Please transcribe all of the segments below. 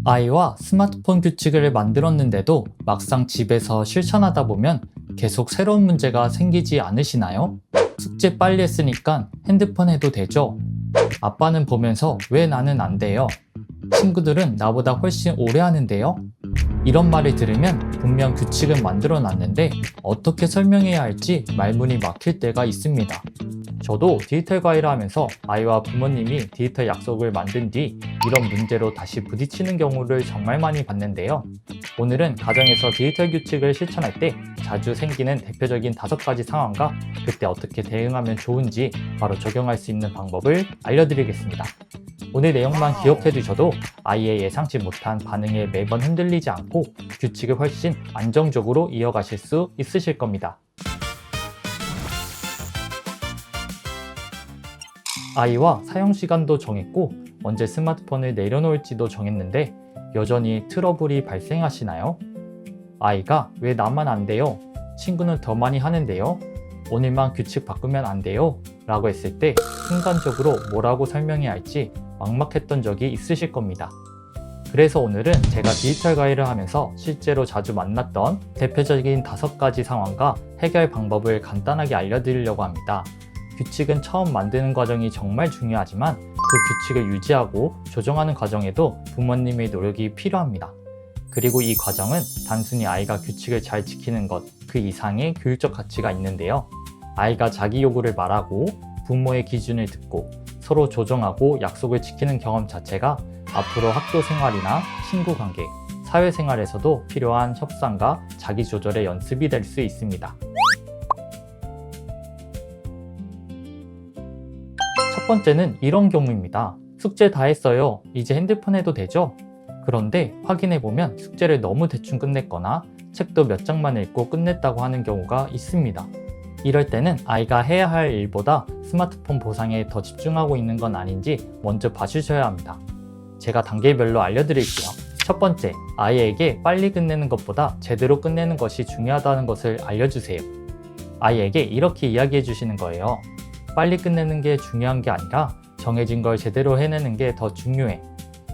아이와 스마트폰 규칙을 만들었는데도 막상 집에서 실천하다 보면 계속 새로운 문제가 생기지 않으시나요? 숙제 빨리 했으니까 핸드폰 해도 되죠? 아빠는 보면서 왜 나는 안 돼요? 친구들은 나보다 훨씬 오래 하는데요? 이런 말을 들으면 분명 규칙은 만들어 놨는데 어떻게 설명해야 할지 말문이 막힐 때가 있습니다. 저도 디지털 과외를 하면서 아이와 부모님이 디지털 약속을 만든 뒤 이런 문제로 다시 부딪히는 경우를 정말 많이 봤는데요. 오늘은 가정에서 디지털 규칙을 실천할 때 자주 생기는 대표적인 5가지 상황과 그때 어떻게 대응하면 좋은지 바로 적용할 수 있는 방법을 알려드리겠습니다. 오늘 내용만 기억해 두셔도 아이의 예상치 못한 반응에 매번 흔들리지 않고 규칙을 훨씬 안정적으로 이어가실 수 있으실 겁니다. 아이와 사용 시간도 정했고 언제 스마트폰을 내려놓을지도 정했는데 여전히 트러블이 발생하시나요? 아이가 왜 나만 안 돼요? 친구는 더 많이 하는데요? 오늘만 규칙 바꾸면 안 돼요? 라고 했을 때 순간적으로 뭐라고 설명해야 할지 막막했던 적이 있으실 겁니다. 그래서 오늘은 제가 디지털 과외를 하면서 실제로 자주 만났던 대표적인 5가지 상황과 해결 방법을 간단하게 알려드리려고 합니다. 규칙은 처음 만드는 과정이 정말 중요하지만 그 규칙을 유지하고 조정하는 과정에도 부모님의 노력이 필요합니다. 그리고 이 과정은 단순히 아이가 규칙을 잘 지키는 것, 그 이상의 교육적 가치가 있는데요. 아이가 자기 요구를 말하고 부모의 기준을 듣고 서로 조정하고 약속을 지키는 경험 자체가 앞으로 학교 생활이나 친구 관계, 사회생활에서도 필요한 협상과 자기 조절의 연습이 될 수 있습니다. 첫 번째는 이런 경우입니다. 숙제 다 했어요. 이제 핸드폰 해도 되죠? 그런데 확인해보면 숙제를 너무 대충 끝냈거나 책도 몇 장만 읽고 끝냈다고 하는 경우가 있습니다. 이럴 때는 아이가 해야 할 일보다 스마트폰 보상에 더 집중하고 있는 건 아닌지 먼저 봐주셔야 합니다. 제가 단계별로 알려드릴게요. 첫 번째, 아이에게 빨리 끝내는 것보다 제대로 끝내는 것이 중요하다는 것을 알려주세요. 아이에게 이렇게 이야기해 주시는 거예요. 빨리 끝내는 게 중요한 게 아니라 정해진 걸 제대로 해내는 게 더 중요해.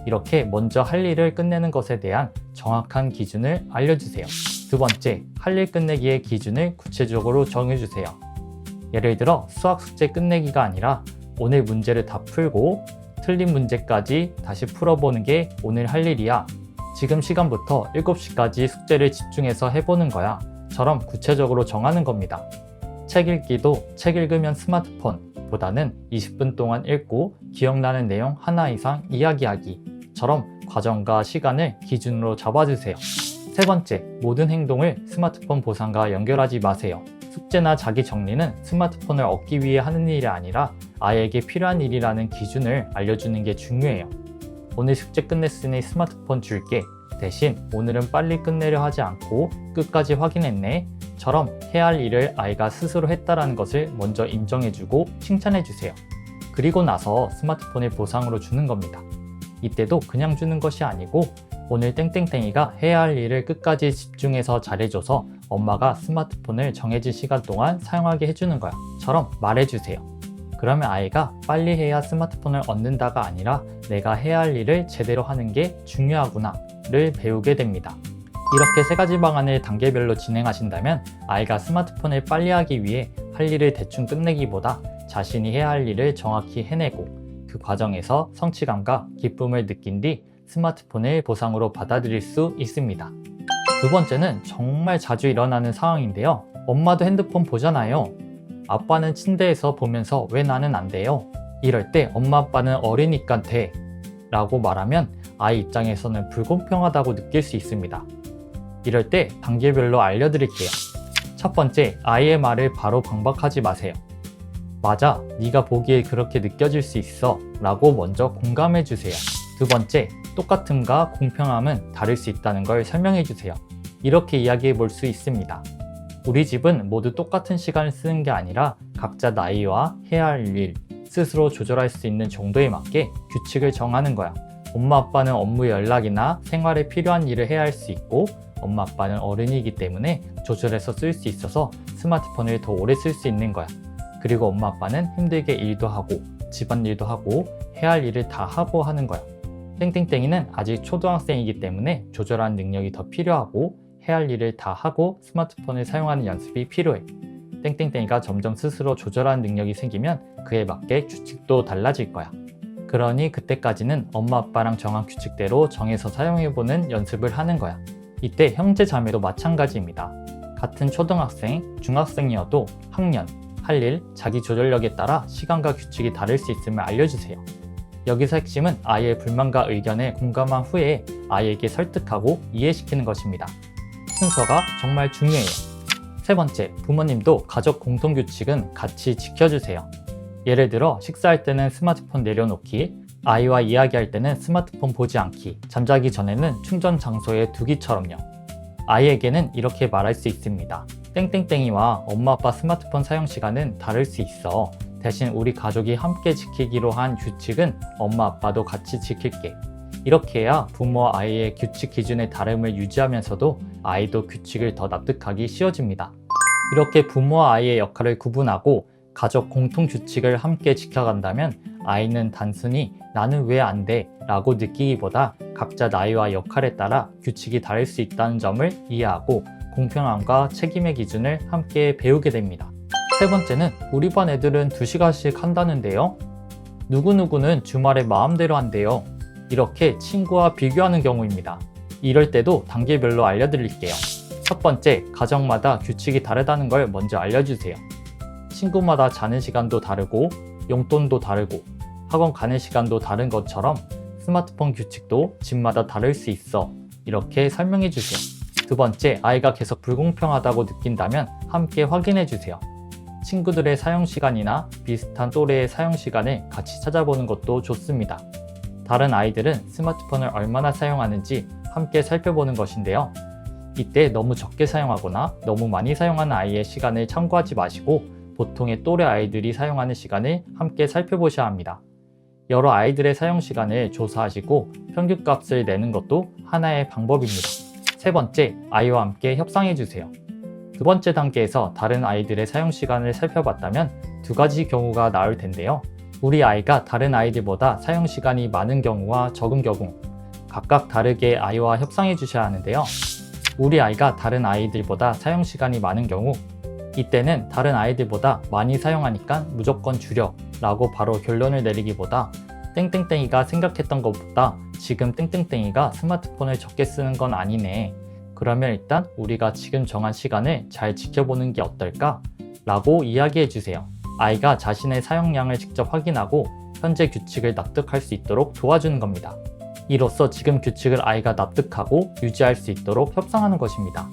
이렇게 먼저 할 일을 끝내는 것에 대한 정확한 기준을 알려주세요. 두 번째, 할 일 끝내기의 기준을 구체적으로 정해주세요. 예를 들어 수학 숙제 끝내기가 아니라 오늘 문제를 다 풀고 틀린 문제까지 다시 풀어보는 게 오늘 할 일이야. 지금 시간부터 7시까지 숙제를 집중해서 해보는 거야. 처럼 구체적으로 정하는 겁니다. 책 읽기도 책 읽으면 스마트폰 보다는 20분 동안 읽고 기억나는 내용 하나 이상 이야기하기처럼 과정과 시간을 기준으로 잡아주세요. 세 번째, 모든 행동을 스마트폰 보상과 연결하지 마세요. 숙제나 자기 정리는 스마트폰을 얻기 위해 하는 일이 아니라 아이에게 필요한 일이라는 기준을 알려주는 게 중요해요. 오늘 숙제 끝냈으니 스마트폰 줄게. 대신 오늘은 빨리 끝내려 하지 않고 끝까지 확인했네. 처럼 해야 할 일을 아이가 스스로 했다는 것을 먼저 인정해주고 칭찬해주세요. 그리고 나서 스마트폰을 보상으로 주는 겁니다. 이때도 그냥 주는 것이 아니고 오늘 땡땡땡이가 해야 할 일을 끝까지 집중해서 잘해줘서 엄마가 스마트폰을 정해진 시간 동안 사용하게 해주는 거야. 처럼 말해주세요. 그러면 아이가 빨리 해야 스마트폰을 얻는다가 아니라 내가 해야 할 일을 제대로 하는 게 중요하구나 를 배우게 됩니다. 이렇게 3가지 방안을 단계별로 진행하신다면 아이가 스마트폰을 빨리 하기 위해 할 일을 대충 끝내기보다 자신이 해야 할 일을 정확히 해내고 그 과정에서 성취감과 기쁨을 느낀 뒤 스마트폰을 보상으로 받아들일 수 있습니다. 두 번째는 정말 자주 일어나는 상황인데요. 엄마도 핸드폰 보잖아요. 아빠는 침대에서 보면서 왜 나는 안 돼요? 이럴 때 엄마 아빠는 어리니까 돼 라고 말하면 아이 입장에서는 불공평하다고 느낄 수 있습니다. 이럴 때 단계별로 알려드릴게요. 첫 번째, 아이의 말을 바로 반박하지 마세요. 맞아, 네가 보기에 그렇게 느껴질 수 있어 라고 먼저 공감해 주세요. 두 번째, 똑같음과 공평함은 다를 수 있다는 걸 설명해 주세요. 이렇게 이야기해 볼 수 있습니다. 우리 집은 모두 똑같은 시간을 쓰는 게 아니라 각자 나이와 해야 할 일, 스스로 조절할 수 있는 정도에 맞게 규칙을 정하는 거야. 엄마 아빠는 업무 연락이나 생활에 필요한 일을 해야 할 수 있고 엄마 아빠는 어른이기 때문에 조절해서 쓸 수 있어서 스마트폰을 더 오래 쓸 수 있는 거야. 그리고 엄마 아빠는 힘들게 일도 하고 집안일도 하고 해야 할 일을 다 하고 하는 거야. 땡땡땡이는 아직 초등학생이기 때문에 조절하는 능력이 더 필요하고 해야 할 일을 다 하고 스마트폰을 사용하는 연습이 필요해. 땡땡땡이가 점점 스스로 조절하는 능력이 생기면 그에 맞게 규칙도 달라질 거야. 그러니 그때까지는 엄마 아빠랑 정한 규칙대로 정해서 사용해보는 연습을 하는 거야. 이때 형제 자매도 마찬가지입니다. 같은 초등학생, 중학생이어도 학년, 할 일, 자기 조절력에 따라 시간과 규칙이 다를 수 있음을 알려주세요. 여기서 핵심은 아이의 불만과 의견에 공감한 후에 아이에게 설득하고 이해시키는 것입니다. 순서가 정말 중요해요. 세 번째, 부모님도 가족 공통규칙은 같이 지켜주세요. 예를 들어 식사할 때는 스마트폰 내려놓기, 아이와 이야기할 때는 스마트폰 보지 않기, 잠자기 전에는 충전 장소에 두기처럼요. 아이에게는 이렇게 말할 수 있습니다. 땡땡땡이와 엄마 아빠 스마트폰 사용 시간은 다를 수 있어. 대신 우리 가족이 함께 지키기로 한 규칙은 엄마 아빠도 같이 지킬게. 이렇게 해야 부모와 아이의 규칙 기준의 다름을 유지하면서도 아이도 규칙을 더 납득하기 쉬워집니다. 이렇게 부모와 아이의 역할을 구분하고 가족 공통 규칙을 함께 지켜간다면 아이는 단순히 나는 왜 안 돼? 라고 느끼기보다 각자 나이와 역할에 따라 규칙이 다를 수 있다는 점을 이해하고 공평함과 책임의 기준을 함께 배우게 됩니다. 세 번째는 우리 반 애들은 2시간씩 한다는데요. 누구누구는 주말에 마음대로 한대요. 이렇게 친구와 비교하는 경우입니다. 이럴 때도 단계별로 알려드릴게요. 첫 번째, 가정마다 규칙이 다르다는 걸 먼저 알려주세요. 친구마다 자는 시간도 다르고 용돈도 다르고 학원 가는 시간도 다른 것처럼 스마트폰 규칙도 집마다 다를 수 있어. 이렇게 설명해 주세요. 두 번째, 아이가 계속 불공평하다고 느낀다면 함께 확인해 주세요. 친구들의 사용 시간이나 비슷한 또래의 사용 시간을 같이 찾아보는 것도 좋습니다. 다른 아이들은 스마트폰을 얼마나 사용하는지 함께 살펴보는 것인데요. 이때 너무 적게 사용하거나 너무 많이 사용하는 아이의 시간을 참고하지 마시고 보통의 또래 아이들이 사용하는 시간을 함께 살펴보셔야 합니다. 여러 아이들의 사용 시간을 조사하시고 평균값을 내는 것도 하나의 방법입니다. 세 번째, 아이와 함께 협상해 주세요. 두 번째 단계에서 다른 아이들의 사용 시간을 살펴봤다면 두 가지 경우가 나올 텐데요. 우리 아이가 다른 아이들보다 사용 시간이 많은 경우와 적은 경우, 각각 다르게 아이와 협상해 주셔야 하는데요. 우리 아이가 다른 아이들보다 사용 시간이 많은 경우, 이때는 다른 아이들보다 많이 사용하니까 무조건 줄여 라고 바로 결론을 내리기보다 땡땡땡이가 생각했던 것보다 지금 땡땡땡이가 스마트폰을 적게 쓰는 건 아니네. 그러면 일단 우리가 지금 정한 시간을 잘 지켜보는 게 어떨까? 라고 이야기해 주세요. 아이가 자신의 사용량을 직접 확인하고 현재 규칙을 납득할 수 있도록 도와주는 겁니다. 이로써 지금 규칙을 아이가 납득하고 유지할 수 있도록 협상하는 것입니다.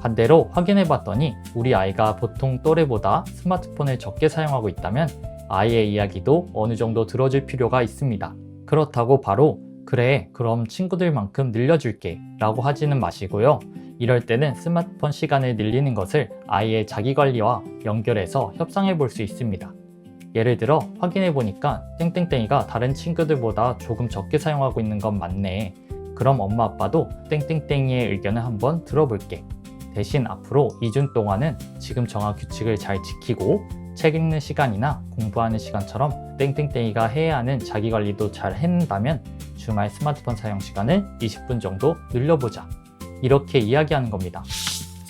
반대로 확인해 봤더니 우리 아이가 보통 또래보다 스마트폰을 적게 사용하고 있다면 아이의 이야기도 어느 정도 들어줄 필요가 있습니다. 그렇다고 바로 그래 그럼 친구들만큼 늘려줄게 라고 하지는 마시고요. 이럴 때는 스마트폰 시간을 늘리는 것을 아이의 자기관리와 연결해서 협상해 볼 수 있습니다. 예를 들어 확인해 보니까 땡땡땡이가 다른 친구들보다 조금 적게 사용하고 있는 건 맞네. 그럼 엄마 아빠도 땡땡땡이의 의견을 한번 들어볼게. 대신 앞으로 2주 동안은 지금 정한 규칙을 잘 지키고 책 읽는 시간이나 공부하는 시간처럼 땡땡땡이가 해야 하는 자기관리도 잘 해낸다면 주말 스마트폰 사용 시간을 20분 정도 늘려보자. 이렇게 이야기하는 겁니다.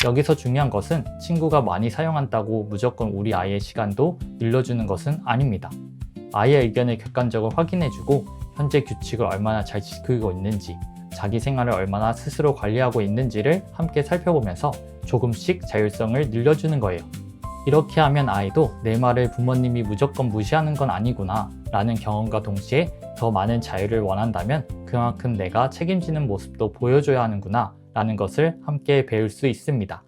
여기서 중요한 것은 친구가 많이 사용한다고 무조건 우리 아이의 시간도 늘려주는 것은 아닙니다. 아이의 의견을 객관적으로 확인해주고 현재 규칙을 얼마나 잘 지키고 있는지, 자기 생활을 얼마나 스스로 관리하고 있는지를 함께 살펴보면서 조금씩 자율성을 늘려주는 거예요. 이렇게 하면 아이도 내 말을 부모님이 무조건 무시하는 건 아니구나 라는 경험과 동시에 더 많은 자유를 원한다면 그만큼 내가 책임지는 모습도 보여줘야 하는구나 라는 것을 함께 배울 수 있습니다.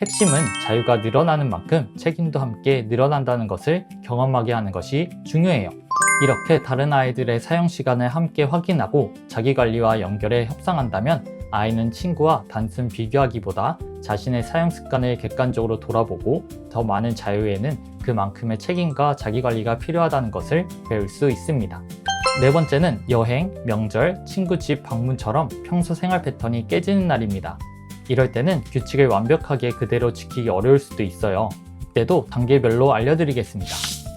핵심은 자유가 늘어나는 만큼 책임도 함께 늘어난다는 것을 경험하게 하는 것이 중요해요. 이렇게 다른 아이들의 사용 시간을 함께 확인하고 자기관리와 연결해 협상한다면 아이는 친구와 단순 비교하기보다 자신의 사용 습관을 객관적으로 돌아보고 더 많은 자유에는 그만큼의 책임과 자기관리가 필요하다는 것을 배울 수 있습니다. 네 번째는 여행, 명절, 친구 집 방문처럼 평소 생활 패턴이 깨지는 날입니다. 이럴 때는 규칙을 완벽하게 그대로 지키기 어려울 수도 있어요. 이때도 단계별로 알려드리겠습니다.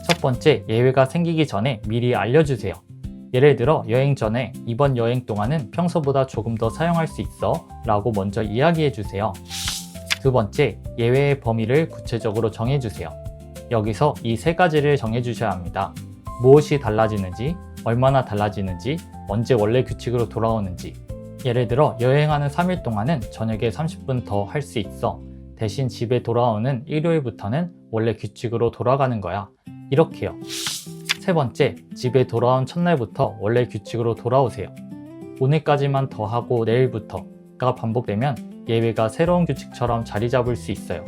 첫 번째, 예외가 생기기 전에 미리 알려주세요. 예를 들어 여행 전에 이번 여행 동안은 평소보다 조금 더 사용할 수 있어 라고 먼저 이야기해 주세요. 두 번째, 예외의 범위를 구체적으로 정해 주세요. 여기서 이 세 가지를 정해 주셔야 합니다. 무엇이 달라지는지, 얼마나 달라지는지, 언제 원래 규칙으로 돌아오는지. 예를 들어 여행하는 3일 동안은 저녁에 30분 더 할 수 있어. 대신 집에 돌아오는 일요일부터는 원래 규칙으로 돌아가는 거야. 이렇게요. 세 번째, 집에 돌아온 첫날부터 원래 규칙으로 돌아오세요. 오늘까지만 더 하고 내일부터가 반복되면 예외가 새로운 규칙처럼 자리 잡을 수 있어요.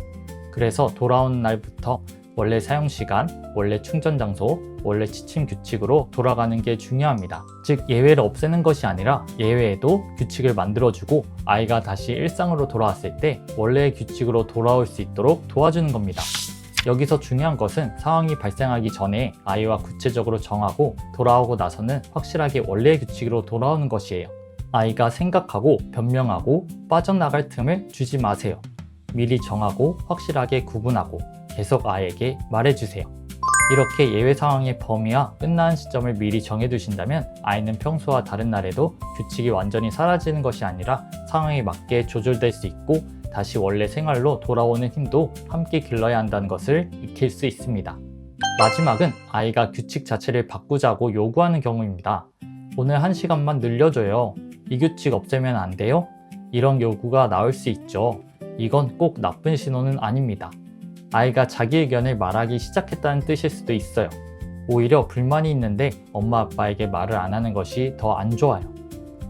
그래서 돌아온 날부터 원래 사용시간, 원래 충전 장소, 원래 취침 규칙으로 돌아가는 게 중요합니다. 즉 예외를 없애는 것이 아니라 예외에도 규칙을 만들어주고 아이가 다시 일상으로 돌아왔을 때 원래의 규칙으로 돌아올 수 있도록 도와주는 겁니다. 여기서 중요한 것은 상황이 발생하기 전에 아이와 구체적으로 정하고 돌아오고 나서는 확실하게 원래의 규칙으로 돌아오는 것이에요. 아이가 생각하고 변명하고 빠져나갈 틈을 주지 마세요. 미리 정하고 확실하게 구분하고 계속 아이에게 말해주세요. 이렇게 예외 상황의 범위와 끝나는 시점을 미리 정해두신다면 아이는 평소와 다른 날에도 규칙이 완전히 사라지는 것이 아니라 상황에 맞게 조절될 수 있고 다시 원래 생활로 돌아오는 힘도 함께 길러야 한다는 것을 익힐 수 있습니다. 마지막은 아이가 규칙 자체를 바꾸자고 요구하는 경우입니다. 오늘 1시간만 늘려줘요. 이 규칙 없애면 안 돼요? 이런 요구가 나올 수 있죠. 이건 꼭 나쁜 신호는 아닙니다. 아이가 자기 의견을 말하기 시작했다는 뜻일 수도 있어요. 오히려 불만이 있는데 엄마 아빠에게 말을 안 하는 것이 더 안 좋아요.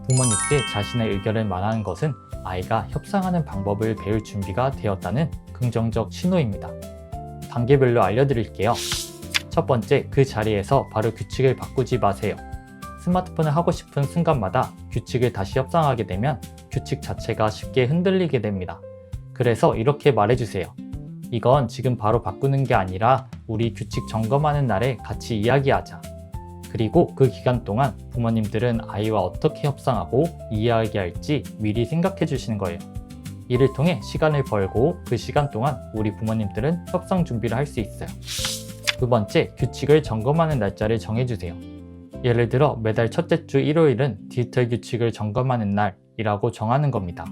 부모님께 자신의 의견을 말하는 것은 아이가 협상하는 방법을 배울 준비가 되었다는 긍정적 신호입니다. 단계별로 알려드릴게요. 첫 번째, 그 자리에서 바로 규칙을 바꾸지 마세요. 스마트폰을 하고 싶은 순간마다 규칙을 다시 협상하게 되면 규칙 자체가 쉽게 흔들리게 됩니다. 그래서 이렇게 말해주세요. 이건 지금 바로 바꾸는 게 아니라 우리 규칙 점검하는 날에 같이 이야기하자. 그리고 그 기간 동안 부모님들은 아이와 어떻게 협상하고 이야기할지 미리 생각해 주시는 거예요. 이를 통해 시간을 벌고 그 시간 동안 우리 부모님들은 협상 준비를 할 수 있어요. 두 번째, 규칙을 점검하는 날짜를 정해주세요. 예를 들어 매달 첫째 주 일요일은 디지털 규칙을 점검하는 날이라고 정하는 겁니다.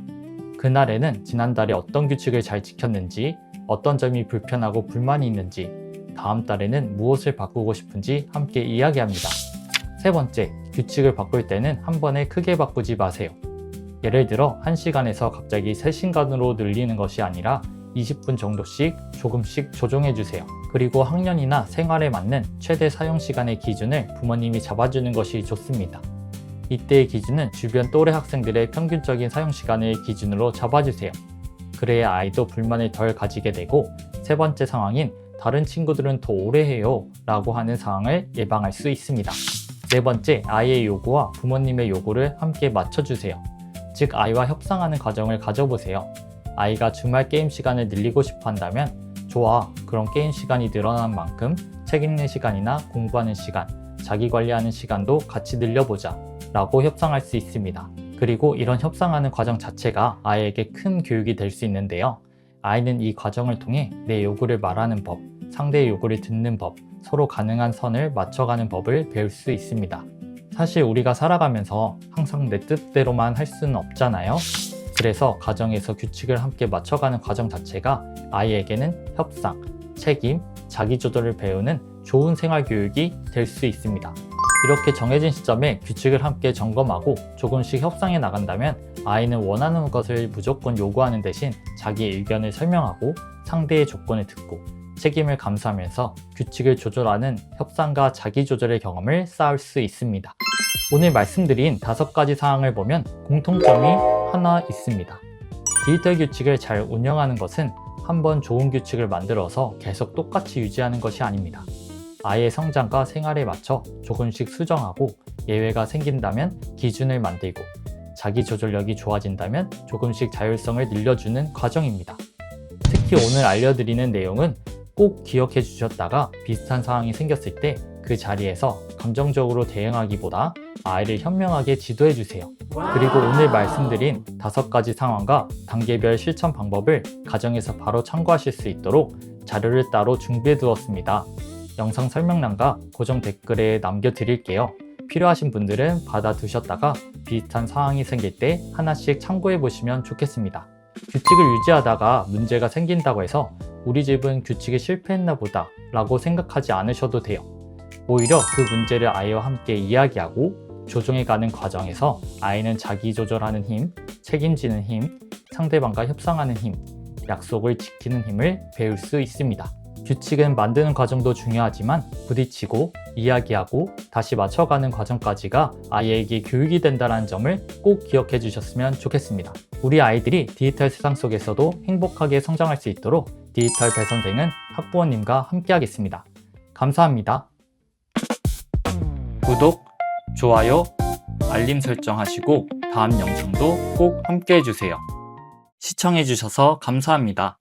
그날에는 지난달에 어떤 규칙을 잘 지켰는지, 어떤 점이 불편하고 불만이 있는지, 다음 달에는 무엇을 바꾸고 싶은지 함께 이야기합니다. 세 번째, 규칙을 바꿀 때는 한 번에 크게 바꾸지 마세요. 예를 들어 1시간에서 갑자기 3시간으로 늘리는 것이 아니라 20분 정도씩 조금씩 조정해 주세요. 그리고 학년이나 생활에 맞는 최대 사용 시간의 기준을 부모님이 잡아주는 것이 좋습니다. 이때의 기준은 주변 또래 학생들의 평균적인 사용 시간을 기준으로 잡아주세요. 그래야 아이도 불만을 덜 가지게 되고, 세 번째 상황인 다른 친구들은 더 오래 해요 라고 하는 상황을 예방할 수 있습니다. 네 번째, 아이의 요구와 부모님의 요구를 함께 맞춰주세요. 즉 아이와 협상하는 과정을 가져보세요. 아이가 주말 게임 시간을 늘리고 싶어 한다면 좋아, 그럼 게임 시간이 늘어난 만큼 책 읽는 시간이나 공부하는 시간, 자기 관리하는 시간도 같이 늘려보자 라고 협상할 수 있습니다. 그리고 이런 협상하는 과정 자체가 아이에게 큰 교육이 될 수 있는데요. 아이는 이 과정을 통해 내 요구를 말하는 법, 상대의 요구를 듣는 법, 서로 가능한 선을 맞춰가는 법을 배울 수 있습니다. 사실 우리가 살아가면서 항상 내 뜻대로만 할 수는 없잖아요. 그래서 가정에서 규칙을 함께 맞춰가는 과정 자체가 아이에게는 협상, 책임, 자기조절을 배우는 좋은 생활교육이 될 수 있습니다. 이렇게 정해진 시점에 규칙을 함께 점검하고 조금씩 협상해 나간다면 아이는 원하는 것을 무조건 요구하는 대신 자기의 의견을 설명하고 상대의 조건을 듣고 책임을 감수하면서 규칙을 조절하는 협상과 자기조절의 경험을 쌓을 수 있습니다. 오늘 말씀드린 5가지 사항을 보면 공통점이 하나 있습니다. 디지털 규칙을 잘 운영하는 것은 한번 좋은 규칙을 만들어서 계속 똑같이 유지하는 것이 아닙니다. 아이의 성장과 생활에 맞춰 조금씩 수정하고 예외가 생긴다면 기준을 만들고 자기 조절력이 좋아진다면 조금씩 자율성을 늘려주는 과정입니다. 특히 오늘 알려드리는 내용은 꼭 기억해 주셨다가 비슷한 상황이 생겼을 때 그 자리에서 감정적으로 대응하기보다 아이를 현명하게 지도해 주세요. 그리고 오늘 말씀드린 5가지 상황과 단계별 실천 방법을 가정에서 바로 참고하실 수 있도록 자료를 따로 준비해 두었습니다. 영상 설명란과 고정 댓글에 남겨드릴게요. 필요하신 분들은 받아두셨다가 비슷한 상황이 생길 때 하나씩 참고해 보시면 좋겠습니다. 규칙을 유지하다가 문제가 생긴다고 해서 우리 집은 규칙에 실패했나 보다 라고 생각하지 않으셔도 돼요. 오히려 그 문제를 아이와 함께 이야기하고 조정해가는 과정에서 아이는 자기 조절하는 힘, 책임지는 힘, 상대방과 협상하는 힘, 약속을 지키는 힘을 배울 수 있습니다. 규칙은 만드는 과정도 중요하지만 부딪히고 이야기하고 다시 맞춰가는 과정까지가 아이에게 교육이 된다는 점을 꼭 기억해 주셨으면 좋겠습니다. 우리 아이들이 디지털 세상 속에서도 행복하게 성장할 수 있도록 디지털 배선생은 학부모님과 함께 하겠습니다. 감사합니다. 구독, 좋아요, 알림 설정하시고 다음 영상도 꼭 함께 해주세요. 시청해주셔서 감사합니다.